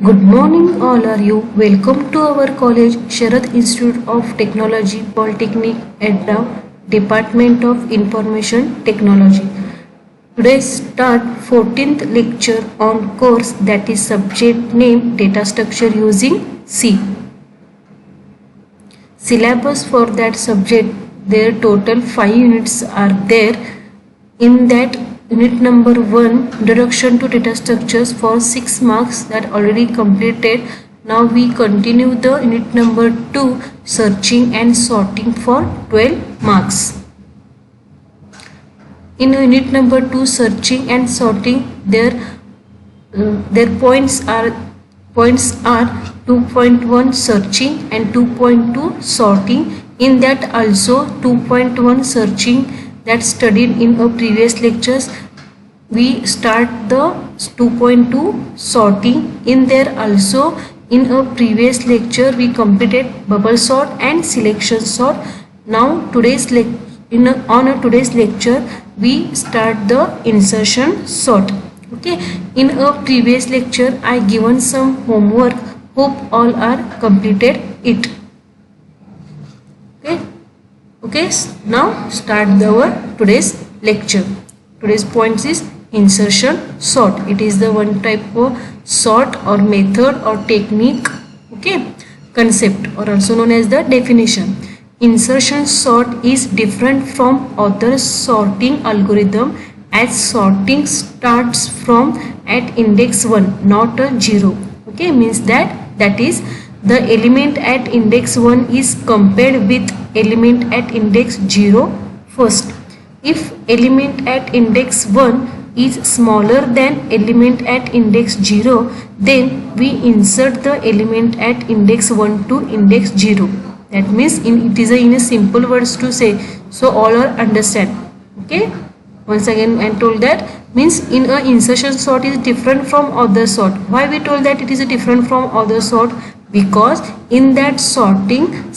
Good morning, all are you. Welcome to our college, Sharad Institute of Technology, Polytechnic, Edda, Department of Information Technology. Today start 14th lecture on course that is subject name data structure using C. Syllabus for that subject, their total 5 units are there. In that unit number 1, introduction to data structures for 6 marks that already completed. Now we continue the unit number 2, searching and sorting for 12 marks. In unit number 2, searching and sorting, their points are 2.1 searching and 2.2 sorting. In that also 2.1 searching that studied in a previous lectures, we start the 2.2 sorting. In there also in a previous lecture we completed bubble sort and selection sort. Now today's today's lecture we start the insertion sort. Okay, in a previous lecture I given some homework, hope all are completed it. Okay, now start our today's lecture. Today's points is insertion sort. It is the one type of sort or method or technique. Okay, concept or also known as the definition. Insertion sort is different from other sorting algorithm as sorting starts from at index 1, not a 0. Okay, means that is the element at index 1 is compared with element at index 0 first. If element at index 1 is smaller than element at index 0, then we insert the element at index 1 to index 0. That means it is in a simple words to say, so all are understand. Okay, once again I told that means in a insertion sort is different from other sort. Why we told that it is different from other sort? Because in that sorting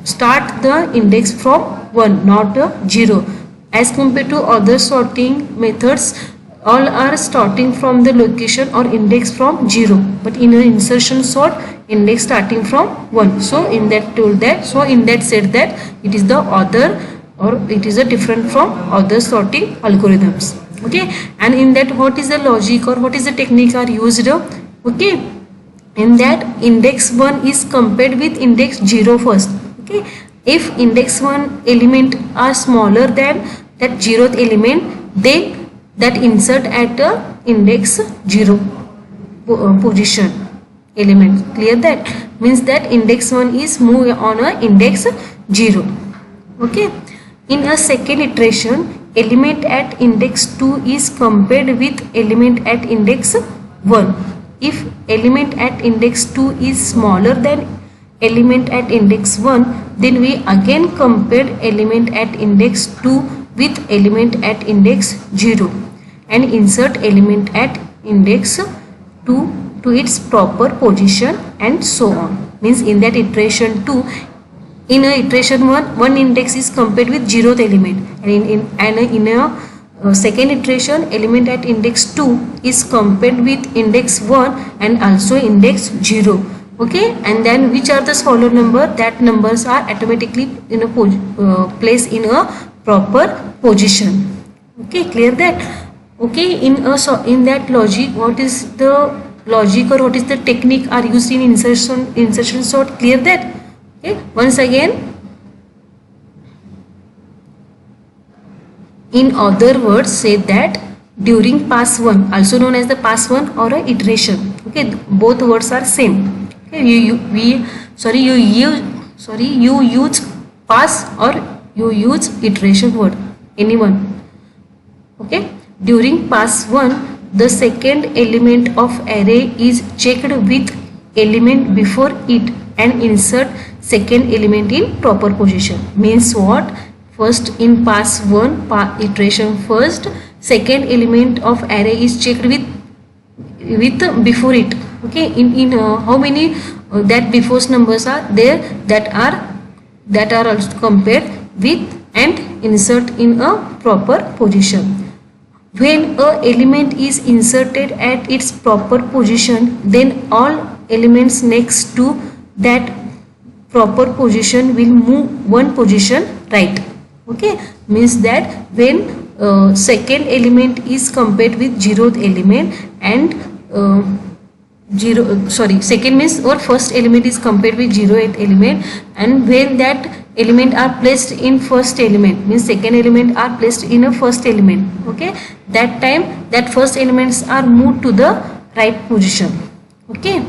start the index from 1, not a 0. As compared to other sorting methods, all are starting from the location or index from 0. But in an insertion sort, index starting from 1. So in that told that, so in that said that it is the other or it is a different from other sorting algorithms. Okay, and in that what is the logic or what is the technique are used? Okay, in that index 1 is compared with index 0 first. Okay, if index 1 element are smaller than that 0th element, then that insert at a index 0 position element. Clear that? Means that index 1 is move on a index 0. Okay, in a second iteration, element at index 2 is compared with element at index 1. If element at index 2 is smaller than element at index 1, then we again compare element at index 2 with element at index 0 and insert element at index 2 to its proper position and so on. Means in that iteration 2, in a iteration 1, one index is compared with 0th element, and in a second iteration element at index 2 is compared with index 1 and also index 0. Okay, and then which are the smaller number, that numbers are automatically in a place in a proper position. Okay, clear that? Okay, in that logic, what is the logic or what is the technique are used in insertion sort? Clear that? Okay, once again, in other words, say that during pass 1, also known as the pass 1 or a iteration. Okay, both words are same. Okay, you use pass or you use iteration word, anyone. Okay, during pass 1, the second element of array is checked with element before it and insert second element in proper position. Means what? First in pass 1 iteration first, second element of array is checked with before it. Okay, in how many that before's numbers are there, that are also compared with and insert in a proper position. When a element is inserted at its proper position, then all elements next to that proper position will move one position right. Okay, means that when second element is compared with zeroth element and second means or first element is compared with zeroth element, and when that element are placed in first element means second element are placed in a first element. Okay, that time that first elements are moved to the right position. Okay,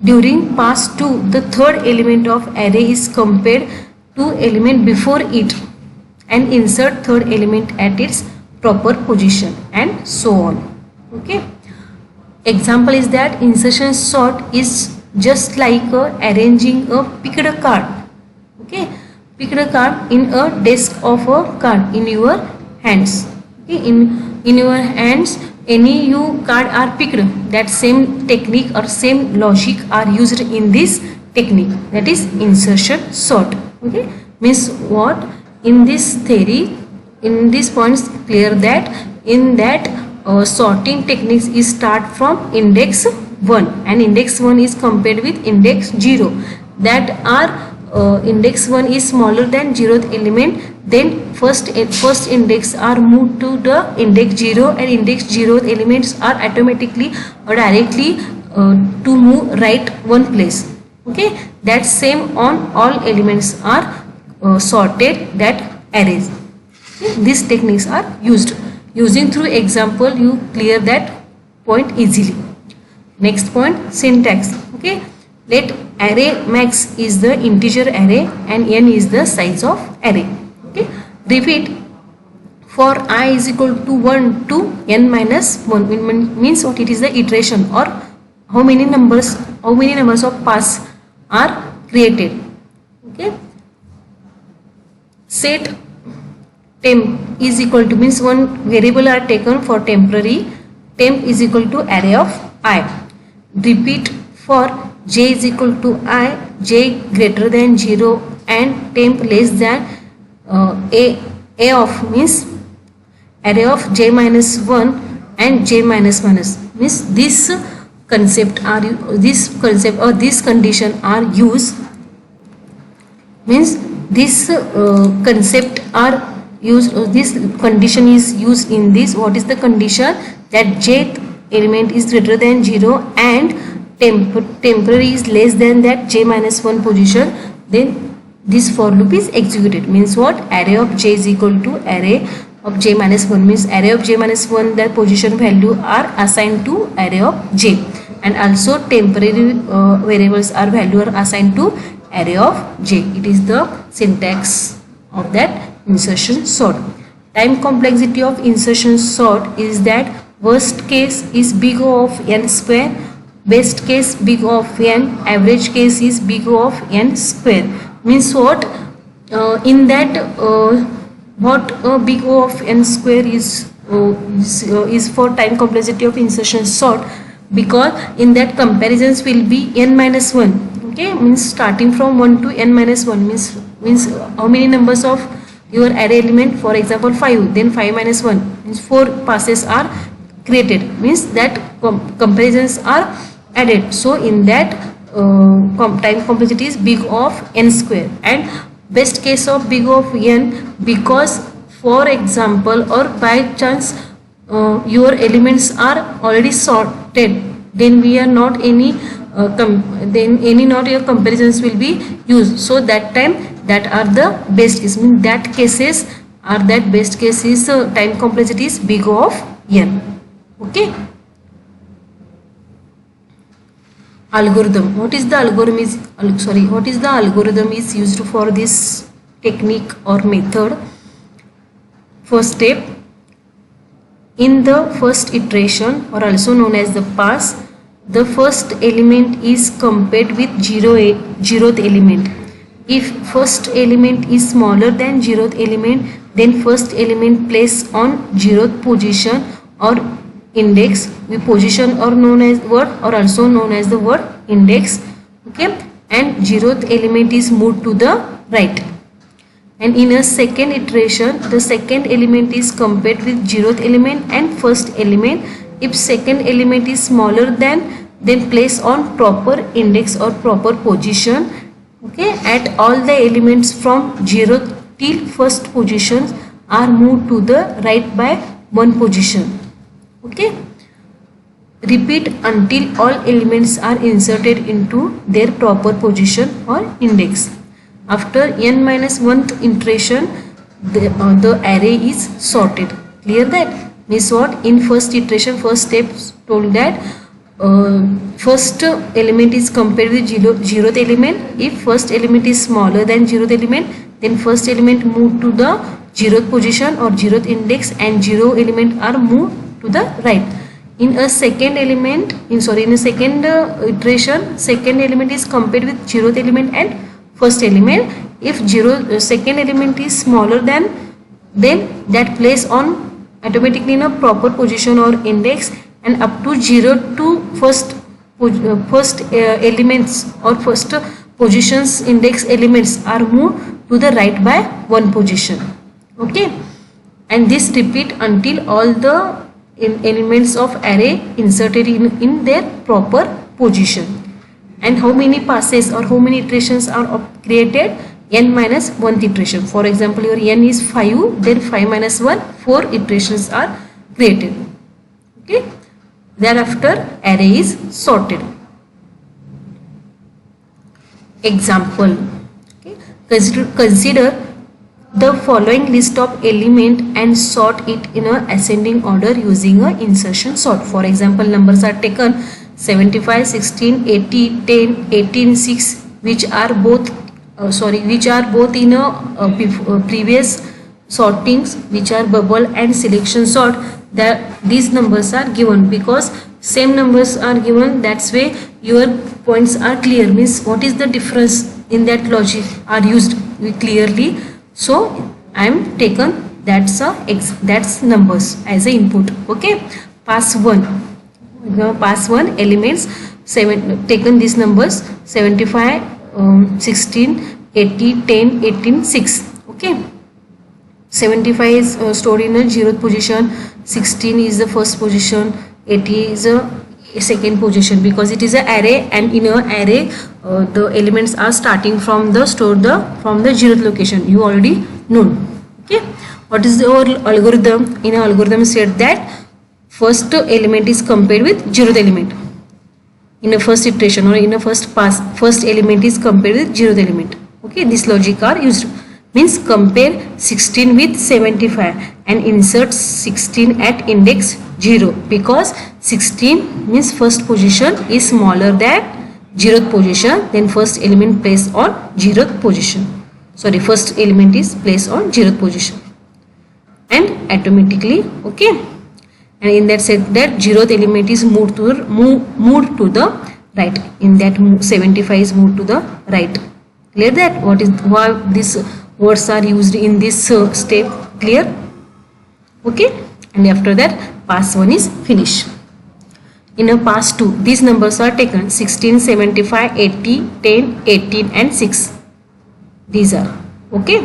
during pass 2 the third element of array is compared to element before it and insert third element at its proper position and so on. Okay, example is that insertion sort is just like arranging a picked card. Okay, picked card in a desk of a card in your hands. Okay, in your hands any you card are picked. That same technique or same logic are used in this technique, that is insertion sort. Okay, means what, in this theory, in this points clear that in that sorting techniques is start from index 1 and index 1 is compared with index 0, that are index 1 is smaller than 0th element, then first index are moved to the index 0 and index 0th elements are automatically or directly to move right one place. Okay, that same on all elements are sorted that arrays. Okay, these techniques are used. Using through example you clear that point easily. Next point, syntax. Okay, let array max is the integer array and n is the size of array. Okay, repeat for I is equal to 1 to n minus 1 means what, it is the iteration or how many numbers of pass are created. Okay, set temp is equal to means one variable are taken for temporary, temp is equal to array of I. Repeat for j is equal to I, j greater than 0 and temp less than a of means array of j minus 1 and j minus minus means this concept or this condition are used, means this concept are used, this condition is used in this. What is the condition? That jth element is greater than 0 and temporary is less than that j minus 1 position, then this for loop is executed. Means what, array of j is equal to array of j minus 1 means array of j minus 1 that position value are assigned to array of j, and also temporary variables are value are assigned to array of j. It is the syntax of that insertion sort. Time complexity of insertion sort is that worst case is big O of n square, best case big O of n, average case is big O of n square. Means what, in that what big O of n square is for time complexity of insertion sort, because in that comparisons will be n minus 1. Okay, means starting from 1 to n minus 1 means how many numbers of your array element, for example 5, then 5 minus 1 means 4 passes are created, means that comparisons are added. So in that time complexity is big O of n square, and best case of big O of n, because for example or by chance your elements are already sorted, then we are not any not your comparisons will be used. So that time that are the best case, means that cases are that best case is time complexity is big O of n. Okay. Algorithm. What is the algorithm is used for this technique or method? First step, in the first iteration or also known as the pass, the first element is compared with 0th element. If first element is smaller than 0th element, then first element placed on 0th position or index, we position or known as word or also known as the word index. Okay, and 0th element is moved to the right. And in a second iteration, the second element is compared with 0th element and first element. If second element is smaller than, then place on proper index or proper position. Okay, at all the elements from 0th till first positions are moved to the right by one position. Okay, repeat until all elements are inserted into their proper position or index. After n minus 1th iteration, the array is sorted. Clear that? Means what? In first iteration, first step told that first element is compared with 0th element. If first element is smaller than 0th element, then first element moved to the 0th position or 0th index, and 0 element are moved to the right. In a second element, in a second iteration, second element is compared with 0th element and first element. If second element is smaller than, then that place on automatically in a proper position or index, and up to 0 to first elements or first positions index elements are moved to the right by one position. Okay, and this repeat until all the elements of array inserted in their proper position. And how many passes or how many iterations are created? N minus 1th iteration. For example, your n is 5, then 5 minus 1, 4 iterations are created. Okay, thereafter array is sorted. Example. Okay, consider the following list of element and sort it in a ascending order using a insertion sort. For example, numbers are taken 75, 16, 80, 10, 18, 6, which are both in a previous sortings, which are bubble and selection sort. That these numbers are given because same numbers are given. That's way your points are clear. Means what is the difference in that logic are used clearly. So I am taken that's numbers as a input. Okay, pass 1. Pass 1 elements 7, taken these numbers 75, 16, 80, 10, 18, 6. Okay, 75 is stored in a 0th position, 16 is the first position, 80 is a second position, because it is an array, and in an array the elements are starting from the 0th location. You already know. Okay, what is our algorithm? In our algorithm said that first element is compared with 0th element. In a first iteration or in a first pass, first element is compared with 0th element. Okay, this logic are used. Means compare 16 with 75 and insert 16 at index 0, because 16 means first position is smaller than 0th position, then first element placed on 0th position. Sorry, first element is placed on 0th position and automatically. Okay, and in that set that 0th element is moved to the right. In that 75 is moved to the right. Clear that? What is why these words are used in this step? Clear? Okay, and after that pass 1 is finished. In a pass 2, these numbers are taken 16, 75, 80, 10, 18 and 6. These are okay.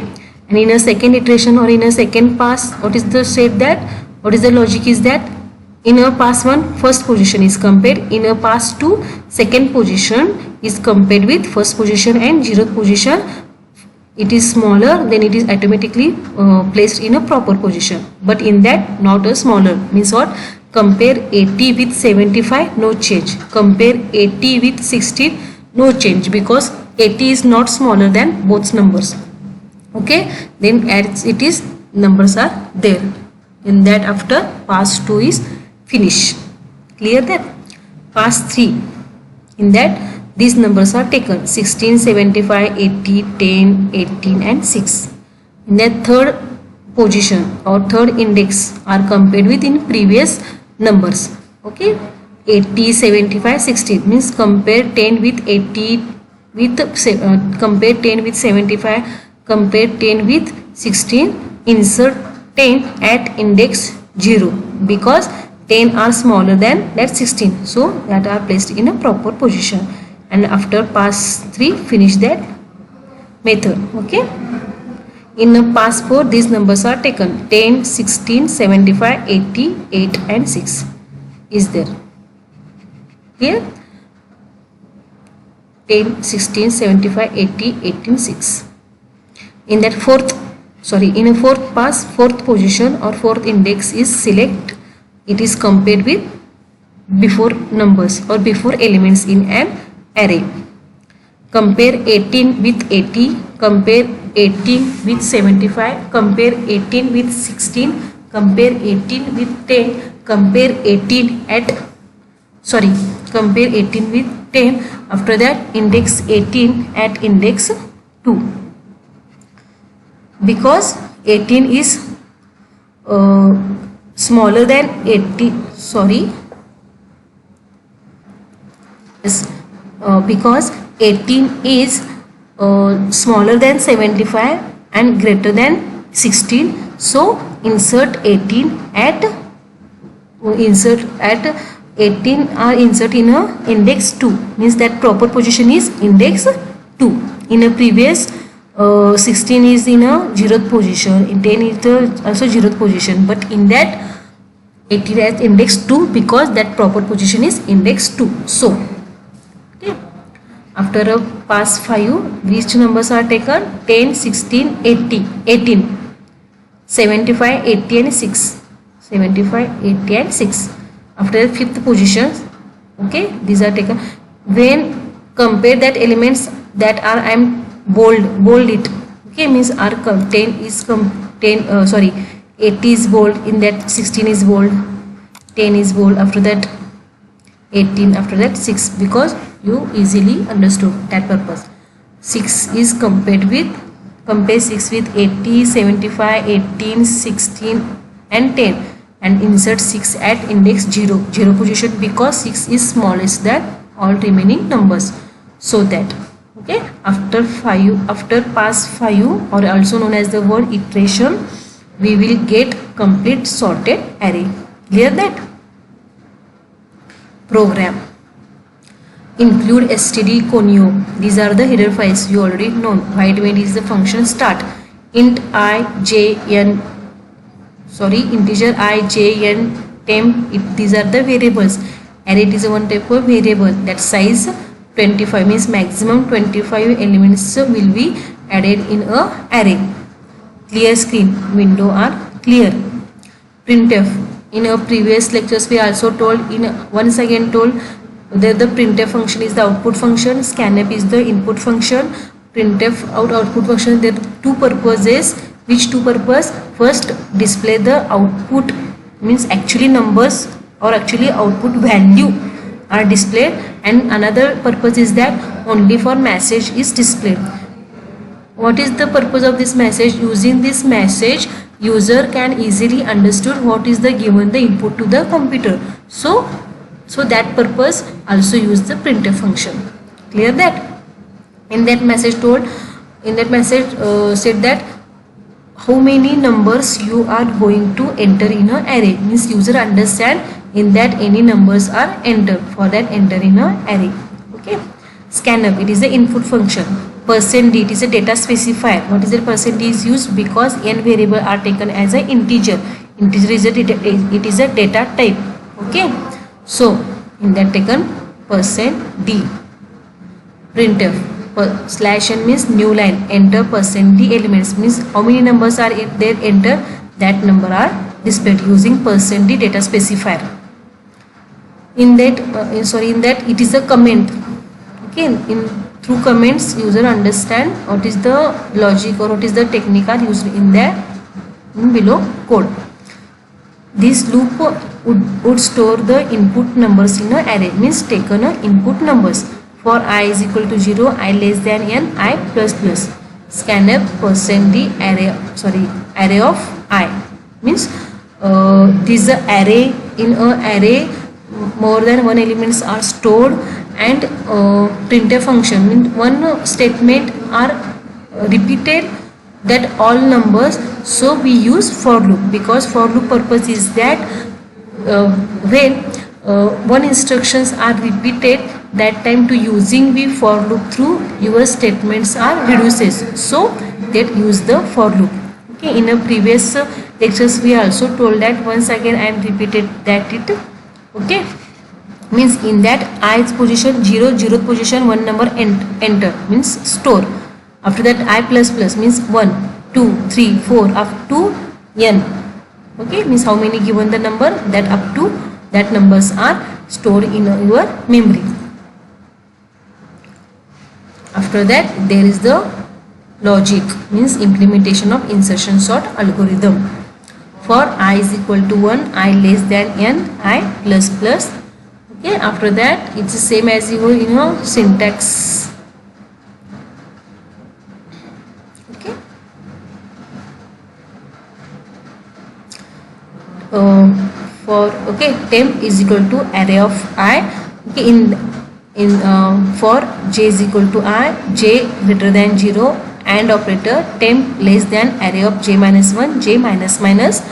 And in a second iteration or in a second pass, what is the logic is that in a pass 1 first position is compared, in a pass 2 second position is compared with first position and 0th position. It is smaller, then it is automatically placed in a proper position, but in that not a smaller. Means what? Compare 80 with 75, no change. Compare 80 with 16, no change, because 80 is not smaller than both numbers. Okay, then as it is, numbers are there. In that after pass 2 is finished. Clear that? Pass 3, in that these numbers are taken 16, 75, 80, 10, 18 and 6. In that third position or third index are compared with in previous numbers. Okay, 80, 75, 16 means compare 10 with 80 with compare 10 with 75, compare 10 with 16, insert 10 at index 0, because 10 are smaller than that 16, so that are placed in a proper position. And after pass 3 finish that method. Okay, In a pass 4, these numbers are taken 10, 16, 75, 80, 8 and 6 is there. Here 10, 16, 75, 80, 18, 6. In that in a fourth pass, fourth position or fourth index is select. It is compared with before numbers or before elements in an array. Compare 18 with 80, compare 18 with 75, compare 18 with 16, compare 18 with 10, compare 18 with 10. After that, index 18 at index 2. Because 18 is smaller than 80, because 18 is smaller than 75 and greater than 16. So insert 18 at 18 or insert in a index 2, means that proper position is index 2. In a previous 16 is in a 0th position, in 10 is also 0th position, but in that 18 as index 2 because that proper position is index 2. So okay, after a pass 5, which numbers are taken? 10, 16, 80, 18, 75, 80 and 6. 75, 80 and 6. After the 5th position, okay, these are taken. When compare that elements that are, I am bold it, okay, means are 10 is 80 is bold, in that 16 is bold, 10 is bold, after that 18, after that 6, because you easily understood that purpose. 6 is compare 6 with 80, 75, 18, 16 and 10 and insert 6 at index 0 position because 6 is smallest than all remaining numbers. So that okay, after pass 5 or also known as the word iteration, we will get complete sorted array. Clear that? Program. Include std conio. These are the header files you already know. Void main is the function start. Integer I, j, n, temp. These are the variables. Array is one type of variable. That size 25 means maximum 25 elements will be added in a array. Clear screen window are clear. Printf. In our previous lectures we also told, once again told, that the printf function is the output function, scanf is the input function. Printf output function, there are two purposes. Which two purpose? First, display the output, means actually numbers or actually output value are displayed, and another purpose is that only for message is displayed. What is the purpose of this message? Using this message, user can easily understood what is the given the input to the computer. So that purpose also use the printf function. Clear that? In that message said that how many numbers you are going to enter in an array, means user understand in that any numbers are entered, for that enter in an array. Okay. Scanf, it is the input function. %d, it is a data specifier. What is the %d is used? Because n variable are taken as an integer. Integer is it is a data type. Okay. So in that taken %d. Printf, /n means new line, enter %d elements, means how many numbers are there enter, that number are displayed using %d data specifier. In that it is a comment. Okay, through comments user understand what is the logic or what is the technique are used in below code. This loop would store the input numbers in an array, means taken input numbers. For I is equal to 0, I less than n, I plus plus. Scanf %d array of I, means this is a array. In a array more than one elements are stored, and printf function means one statement are repeated that all numbers. So we use for loop, because for loop purpose is that when one instructions are repeated, that time to using we for loop through your statements are reduces. So that use the for loop. Okay, in a previous lectures we also told that. Once again I am repeated that it. Okay, means in that ith position 0, 0th position one number enter means store. After that I plus plus means 1, 2, 3, 4 up to n. Okay, means how many given the number, that up to that numbers are stored in your memory. After that there is the logic, means implementation of insertion sort algorithm. For I is equal to 1, I less than n, I plus plus. Okay, after that it's the same as your syntax. Okay, temp is equal to array of I. Okay, for j is equal to I, j greater than 0, and operator temp less than array of j minus 1, j minus minus.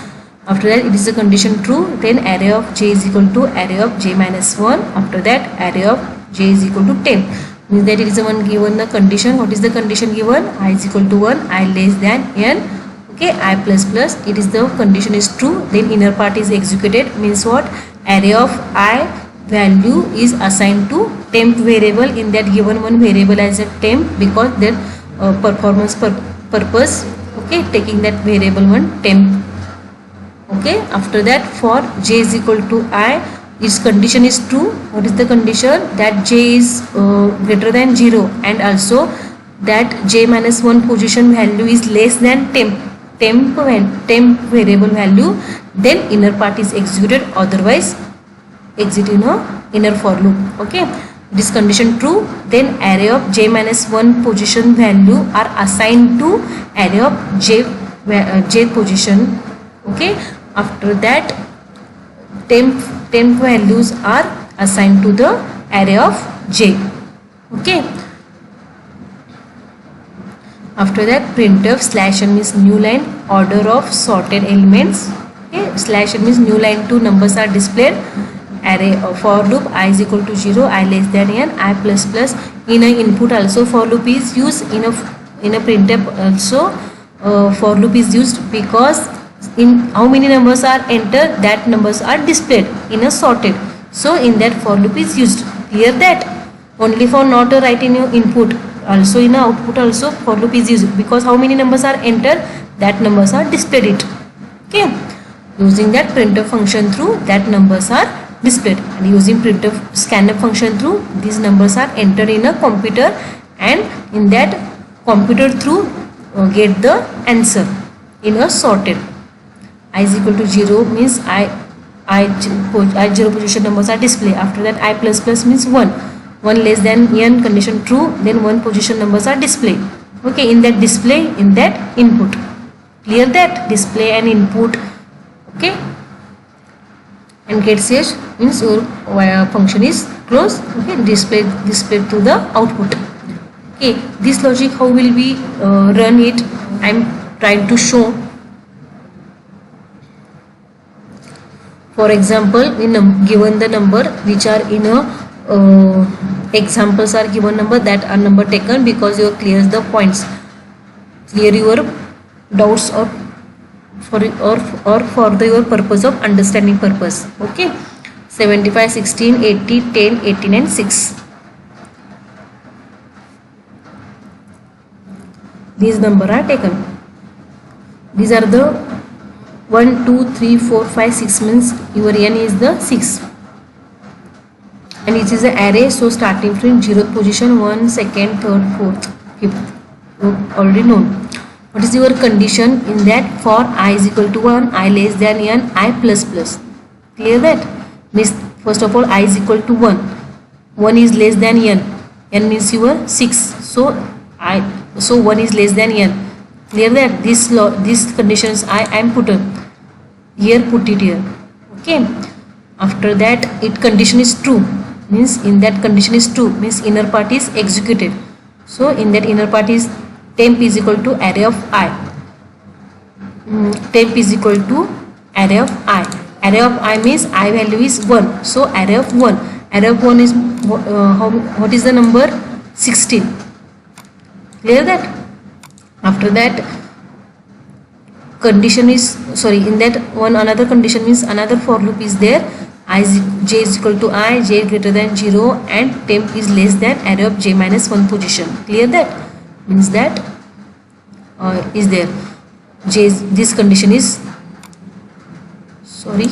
After that it is a condition true, then array of j is equal to array of j minus 1. After that array of j is equal to temp, means that it is a one given the condition. What is the condition given? I is equal to 1, I less than n. Okay, I plus plus, it is the condition is true, then inner part is executed. Means what? Array of I value is assigned to temp variable, in that given one variable as a temp, because that performance purpose. Okay, taking that variable one temp. Okay, after that for j is equal to I, its condition is true. What is the condition? That j is greater than 0, and also that j minus 1 position value is less than temp variable value, then inner part is executed, otherwise exit in a inner for loop. Okay, this condition true, then array of j minus 1 position value are assigned to array of j position. Okay, after that temp values are assigned to the array of j. Okay, after that printf slash n means new line, order of sorted elements. Okay, slash n means new line, two numbers are displayed. Array for loop I is equal to 0, I less than n, I plus plus. In a input also for loop is used, in a printf also for loop is used, because in how many numbers are entered, that numbers are displayed in a sorted. So in that for loop is used. Clear that? Only for not a write in your input, also in a output also for loop is used, because how many numbers are entered, that numbers are displayed it. Okay, using that printf function through, that numbers are displayed, and using printf scanf function through, these numbers are entered in a computer, and in that computer through get the answer in a sorted. I is equal to 0 means I 0 position numbers are displayed. After that I plus plus means 1 less than n, condition true, then 1 position numbers are displayed. Okay, in that display, in that input. Clear that? Display and input. Okay, and get ch means your function is closed. Okay, display to the output. Okay, this logic how will we run it? I am trying to show. For example, given the number which are in a examples are given number, that are number taken because you clears the points, clear your doubts, or for your purpose of understanding purpose. Okay, 75, 16, 80, 10, 18 and 6. These number are taken. These are the 1, 2, 3, 4, 5, 6 means your n is the 6, and it is an array. So starting from 0th position, 1, 2nd, 3rd, 4th, 5th, you already know. What is your condition? In that for I is equal to 1, I less than n, I plus plus. Clear that? Means first of all I is equal to 1 is less than n means your 6, so 1 is less than n. Clear that? These conditions I am put here, put it here. Okay, after that it condition is true, means in that condition is true means inner part is executed. So in that inner part is temp is equal to array of I. Temp is equal to array of I. Array of I means I value is 1, so array of 1. Array of 1 is what is the number? 16. Clear that? After that condition is, sorry, in that one another condition means another for loop is there. J is equal to I, j greater than 0 and temp is less than array of j minus 1 position. Clear that? Means that is there this condition is, sorry,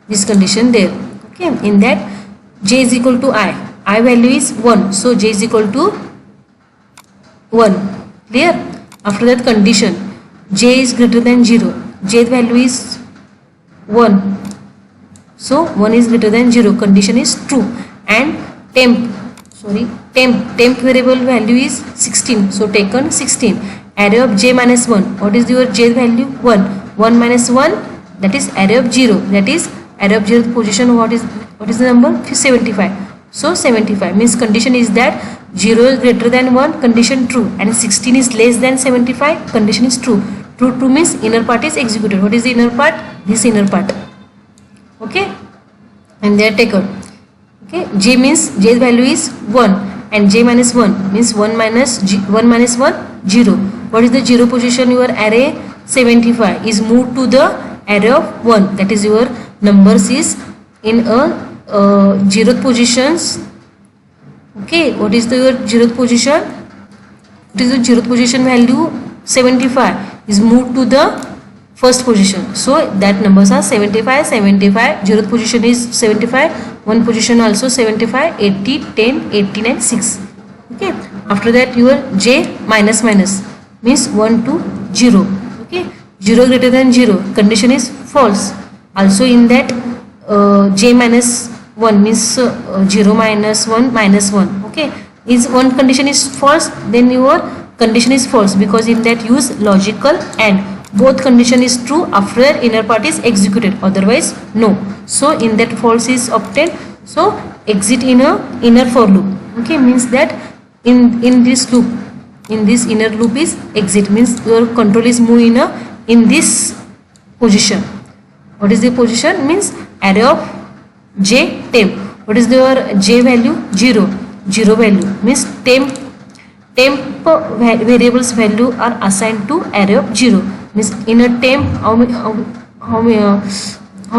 this condition there. Okay, in that j is equal to I value is 1, so j is equal to 1. Clear? After that condition j is greater than 0, j value is 1, so 1 is greater than 0, condition is true. And temp variable value is 16, so taken 16. Array of j minus 1, what is your j value? 1 minus 1, that is array of 0, that is array of 0th position, what is the number? 75. So 75 means condition is that 0 is greater than 1, condition true, and 16 is less than 75, condition is true. True means inner part is executed. What is the inner part? This inner part. Okay, and they are taken. Okay, j means j value is 1 and j minus 1 means 1 minus 1 0. What is the 0 position? Your array 75 is moved to the array of 1, that is your numbers is in a 0th positions. Okay, what is the your 0th position? What is the 0th position value? 75 is moved to the first position, so that numbers are 75, 0th position is 75, one position also 75, 80, 10, 18 and 6. Okay, after that your j minus means 1 to 0. Okay, 0 greater than 0, condition is false. Also in that j minus 1 means 0 minus 1 minus 1. Okay, is one condition is false, then your condition is false, because in that use logical and both condition is true after inner part is executed, otherwise no. So in that false is obtained, so exit in a inner for loop. Okay, means that in this loop, in this inner loop is exit, means your control is moving in this position. What is the position? Means array of j temp. What is your j value? 0 value means temp variables value are assigned to array of 0. Means in a temp how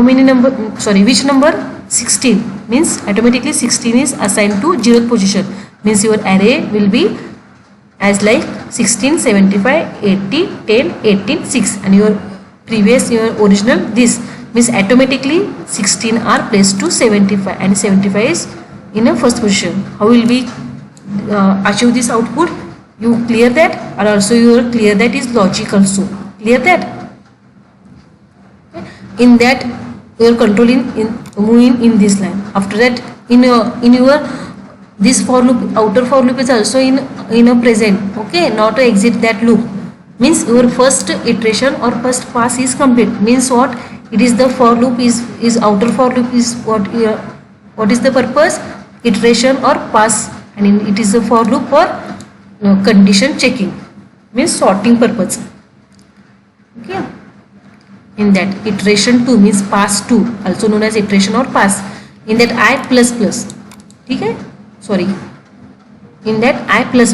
many number, sorry, which number? 16 means automatically 16 is assigned to 0th position, means your array will be as like 16, 75, 80, 10, 18, 6, and your previous, your original this, means automatically 16 are placed to 75 and 75 is in a first position. How will we achieve this output? You clear that, or also you are clear that is logic also. Clear that? In that you are controlling moving in this line. After that in your this for loop, outer for loop is also in a present. Okay, not to exit that loop, means your first iteration or first pass is complete. Means what? It is the for loop is outer for loop is what is the purpose? Iteration or pass, and it is a for loop for condition checking, means sorting purpose. Okay, in that iteration 2 means pass 2, also known as iteration or pass. In that I plus plus, okay, sorry, in that I plus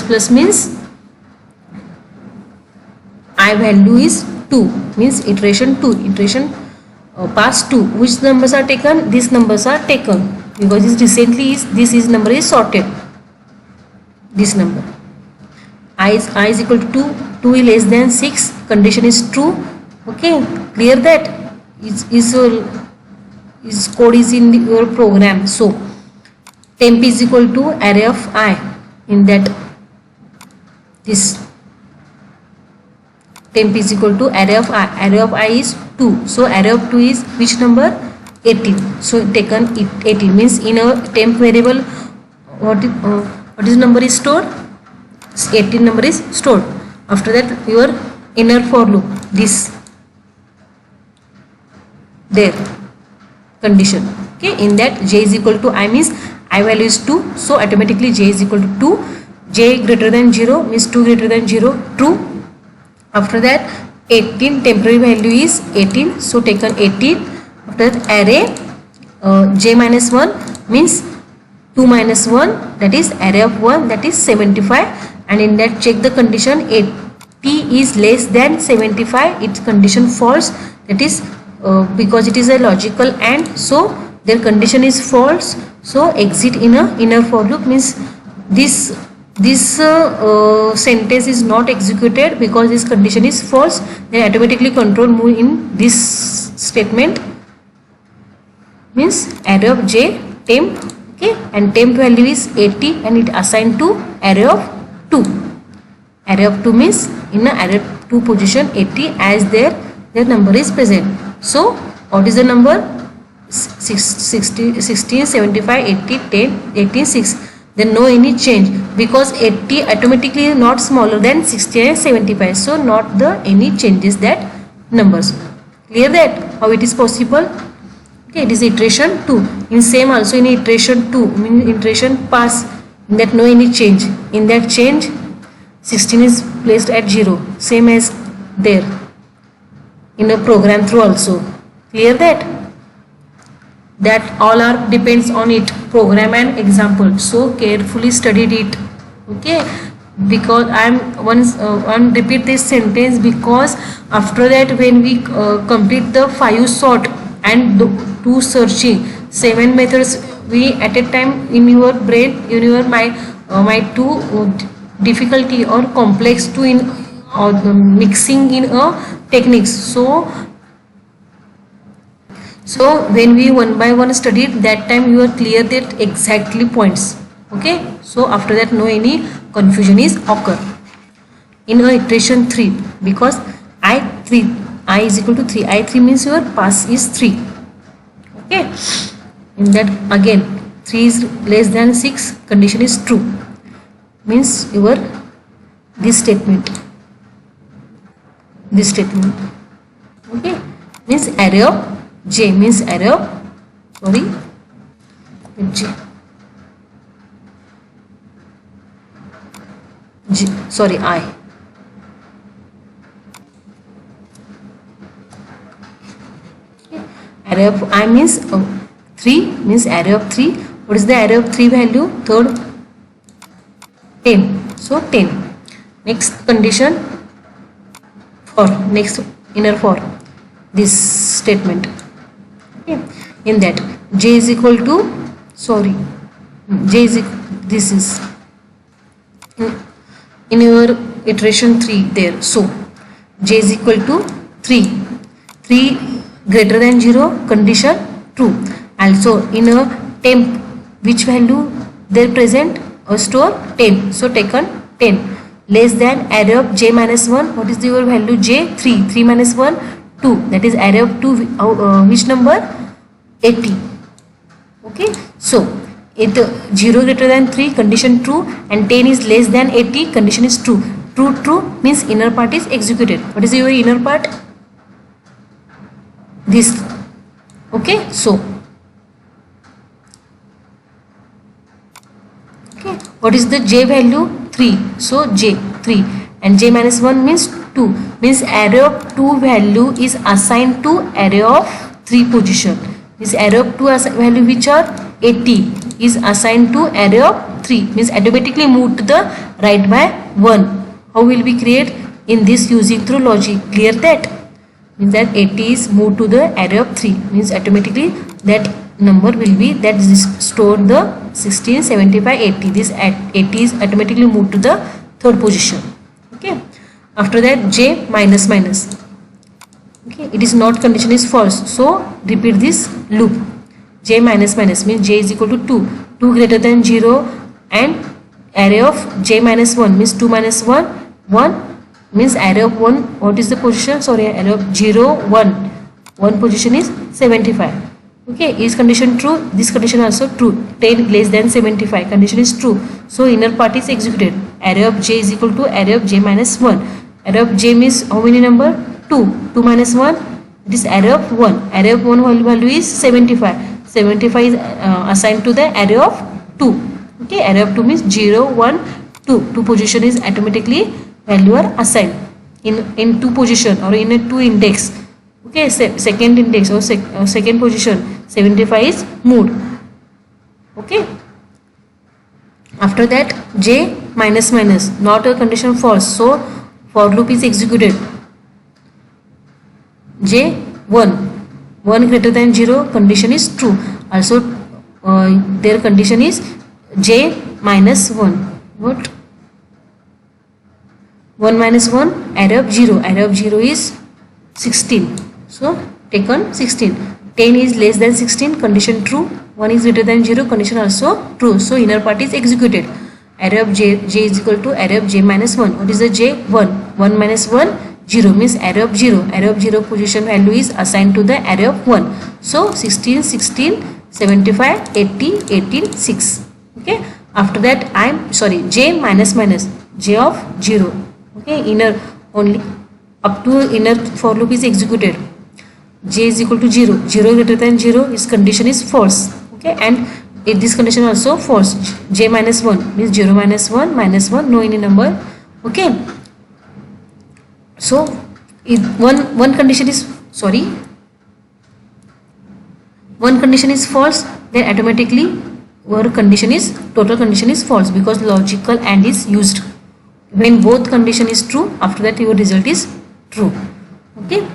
plus means I value is 2, means iteration 2, iteration pass 2. Which numbers are taken? These numbers are taken, because this recently is number is sorted. This number I is equal to 2 is less than 6, condition is true. Okay, clear that? Is code is in your program. So temp is equal to array of I, in that this temp is equal to array of I is 2, so array of 2 is which number? 18, so taken 18, means in a temp variable what is number is stored? 18 number is stored. After that your inner for loop, this there condition. Okay, in that j is equal to I means I value is 2, so automatically j is equal to 2. J greater than 0 means 2 greater than 0, true. After that 18, temporary value is 18, so taken 18. After that array j minus 1 means 2 minus 1, that is array of 1, that is 75, and in that check the condition 80 is less than 75, its condition false, that is because it is a logical AND, so their condition is false, so exit in a inner for loop, means this sentence is not executed because this condition is false, then automatically control move in this statement, means array of j temp, okay, and temp value is 80 and it assigned to array of 2. Array of 2 means in a array 2 position 80 as their number is present. So what is the number? 60, 16, 75, 80, 10, 18, 6. Then no any change because 80 automatically is not smaller than 60 and 75. So not the any changes that numbers. Clear that how it is possible? Okay, it is iteration 2. In same also in iteration 2, mean iteration pass, in that no any change. In that change 16 is placed at 0, same as there in a program through also. Clear that? That all are depends on it, program and example. So carefully studied it. Okay, because I am once repeat this sentence because after that when we complete the 5 sort and 2 searching, 7 methods we at a time in your brain, in your mind might too difficulty or complex to in or mixing in a techniques. So when we one by one studied, that time you are clear that exactly points. Okay, so after that no any confusion is occur in a iteration 3 because I is equal to 3, I3 means your pass is 3. Okay, in that again 3 is less than 6, condition is true, means your this statement okay, means array of j, means array of I. Array of I means 3, means array of 3. What is the array of 3 value? Third 10. So 10. Next condition for next inner for this statement. Okay. In that j is equal to this is in your iteration 3 there. So j is equal to 3 greater than 0, condition true. Also in a temp which value there present or store 10, so taken 10 less than array of j minus 1. What is your value? J 3 minus 1 2, that is array of 2 which number? 80. Okay, so it 0 greater than 3, condition true, and 10 is less than 80, condition is true. True means inner part is executed. What is your inner part? This. Okay, so okay, what is the j value? 3, so j 3 and j minus 1 means 2, means array of 2 value is assigned to array of 3 position. This array of 2 value which are 80 is assigned to array of 3, means automatically move to the right by 1. How will we create? In this using through logic. Clear that? Means that 80 is moved to the array of 3, means automatically that number will be that is store the 16, 75, 80. This at 80 is automatically moved to the third position. Okay. After that j minus. Okay, it is not, condition is false, so repeat this loop. J minus means j is equal to 2 greater than 0, and array of j minus 1 means 2 minus 1 means array of 1. What is the position? Sorry, array of 0 1 position is 75. Okay, is condition true? This condition also true. 10 less than 75, condition is true, so inner part is executed. Array of j is equal to array of j minus 1. Array of j means how many number? 2 minus 1, it is array of 1. Array of 1 value is 75 is assigned to the array of 2. Okay, array of 2 means 0 1 2 position is automatically value are assigned in 2 position or in a 2 index. Okay, second index or second position 75 is moved. Okay, After that j minus minus, not a condition false, so for loop is executed. j 1 greater than 0, condition is true. Also their condition is j minus 1. What? 1 minus 1, array of 0. Array of 0 is 16. So taken 16. 10 is less than 16, condition true. 1 is greater than 0, condition also true. So inner part is executed. Array of j is equal to array of j minus 1. What is the j? 1. 1 minus 1, 0 means array of 0. Array of 0 position value is assigned to the array of 1. So 16, 16, 75, 80, 18, 6. Okay. After that j minus minus, j of 0. Okay. Inner only up to inner for loop is executed. J is equal to 0. 0 greater than 0, its condition is false. Okay. And if this condition also false, j minus 1 means 0 minus 1 minus 1, no any number. Okay. So if one condition is one condition is false, then automatically our total condition is false, because logical AND is used. When both condition is true, after that your result is true. Okay.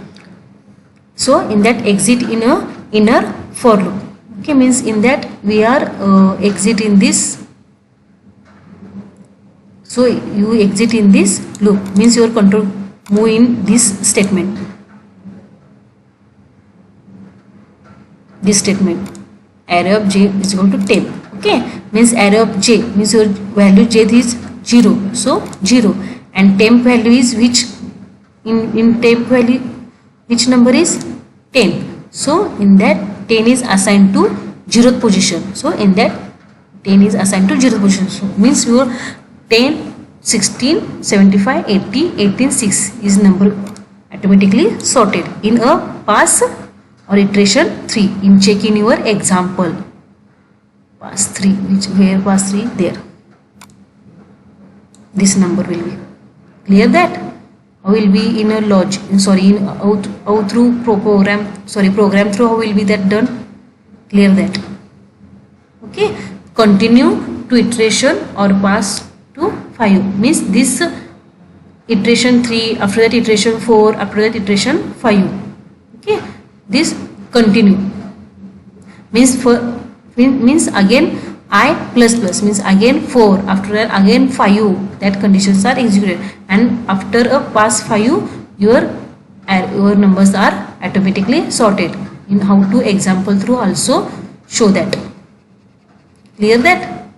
So in that exit in a inner for loop. Okay, means in that we are exit in this. So you exit in this loop, means your control move in this statement. This statement, array of j is equal to temp. Okay, means array of j means your value j is 0, so 0, and temp value is which? In temp value which number is 10. So in that 10 is assigned to 0th position. So in that 10 is assigned to 0th position. So means your 10, 16, 75, 80, 18, 6 is number automatically sorted in a pass or iteration 3. In check in your example, pass 3, where pass 3 there, this number will be. Clear that? Will be in a out through program through, how will be that done? Clear that? Okay. Continue to iteration or pass to 5, means this iteration 3, after that iteration 4, after that iteration 5. Okay. This continue means again I plus plus means again 4, after that again 5, that conditions are executed, and after a pass 5 your numbers are automatically sorted. In how to example through also show that. Clear that?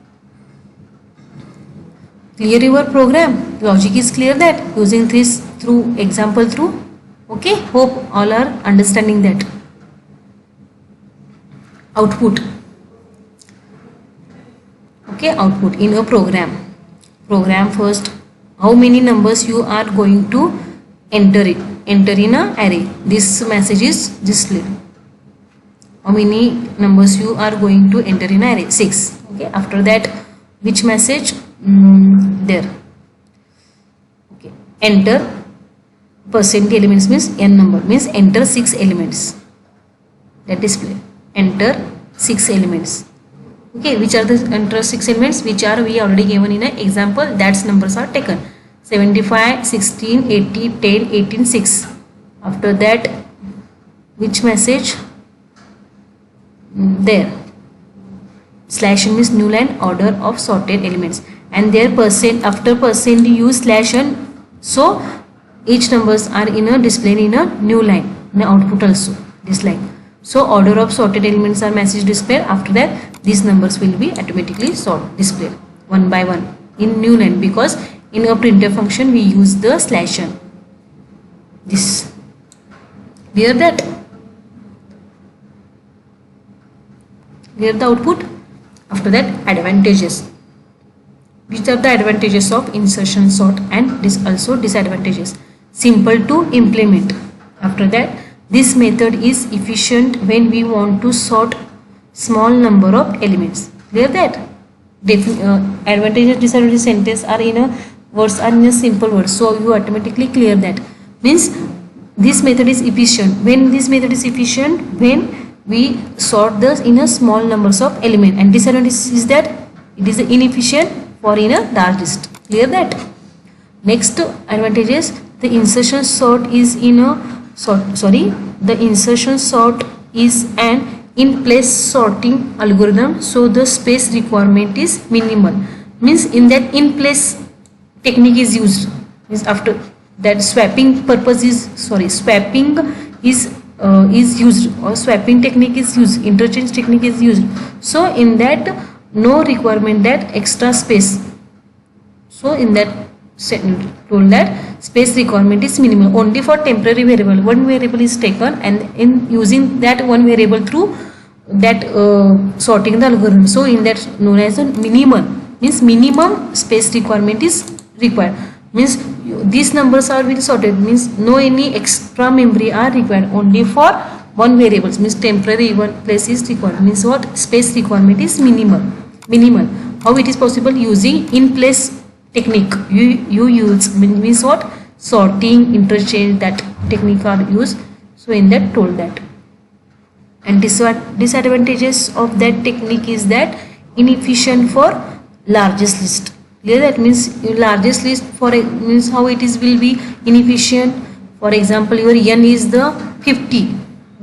Clear your program, logic is clear that, using this through example through. Okay, hope all are understanding that. Output. Okay, output in a program first, how many numbers you are going to enter in a array. This message is displayed. How many numbers you are going to enter in an array? 6. Okay, after that which message? There. Okay, enter percent elements means n number, means enter 6 elements. That display, enter 6 elements. Okay, which are the enter 6 elements which are we already given in an example, that's numbers are taken. 75, 16, 80, 10, 18, 6. After that which message? There. Slash n means new line, order of sorted elements, and there percent, after percent use slash n, so each numbers are in a display in a new line, in output also this line. So order of sorted elements are message displayed. After that these numbers will be automatically displayed one by one in new line, because in a printf function we use the slash n. This. Clear that? Clear the output? After that advantages. Which are the advantages of insertion sort, and this also disadvantages. Simple to implement. After that this method is efficient when we want to sort small number of elements. Clear that? Advantages, disadvantages sentence are in a words, are in a simple words, so you automatically clear that. Means this method is efficient. When this method is efficient, when we sort this in a small numbers of element, and disadvantage is that it is inefficient for in a large list. Clear that? Next advantage is the insertion sort is in a the insertion sort is an in place sorting algorithm, so the space requirement is minimal. Means in that in place technique is used, means after that swapping purpose is swapping is used, or swapping technique is used, interchange technique is used. So in that no requirement that extra space. So in that told that space requirement is minimal only for temporary variable. One variable is taken and in using that one variable through that sorting the algorithm. So in that known as a minimal, means minimum space requirement is required. Means these numbers are being sorted, means no any extra memory are required, only for one variables, means temporary one place is required. Means what space requirement is minimal. How it is possible? Using in place technique. You use means what sorting, interchange, that technique are used. So in that told that. And disadvantages of that technique is that inefficient for largest list. Clear that? Means largest list for means how it is will be inefficient. For example, your n is the 50.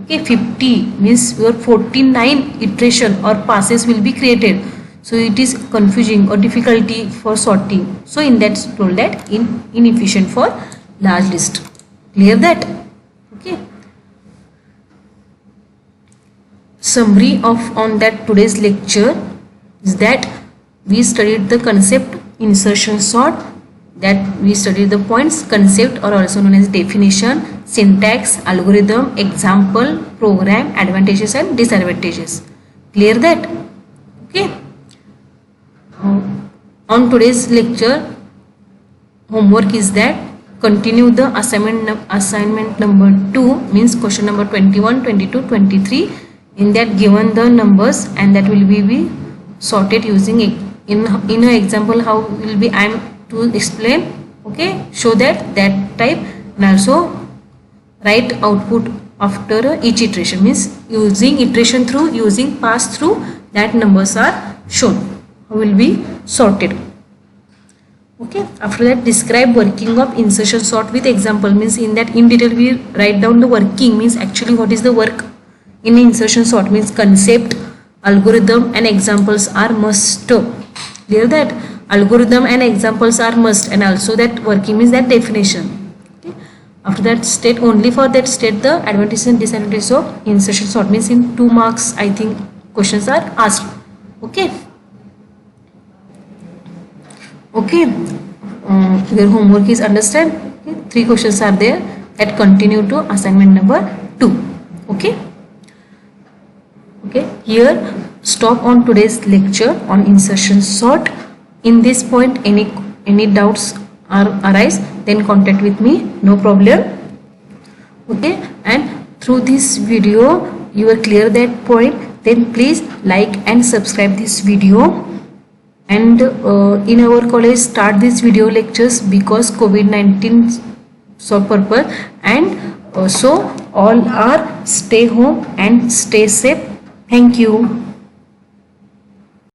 Okay, 50 means your 49 iteration or passes will be created. So it is confusing or difficulty for sorting. So in that told that inefficient for large list. Clear that? Okay. Summary of on that today's lecture is that we studied the concept insertion sort, that we studied the points concept or also known as definition, syntax, algorithm, example, program, advantages and disadvantages. Clear that? Okay. On today's lecture homework is that continue the assignment number 2, means question number 21, 22, 23. In that given the numbers and that will be sorted using in an example how will be I am to explain. Okay, show that type and also write output after each iteration, means using iteration through using pass through that numbers are shown, will be sorted. Okay, after that describe working of insertion sort with example, means in that in detail we write down the working, means actually what is the work in insertion sort, means concept, algorithm and examples are must. Clear that? Algorithm and examples are must, and also that working means that definition. Okay. After that state only for that state the advantages and disadvantages of insertion sort, means in 2 marks I think questions are asked. Okay. Okay, your homework is understand. Okay. 3 questions are there that continue to assignment number 2. Okay. Okay, here stop on today's lecture on insertion sort. In this point any doubts arise, then contact with me, no problem. Okay, and through this video you are clear that point, then please like and subscribe this video. And in our college start these video lectures because COVID-19 so purpose, and so all are stay home and stay safe. Thank you.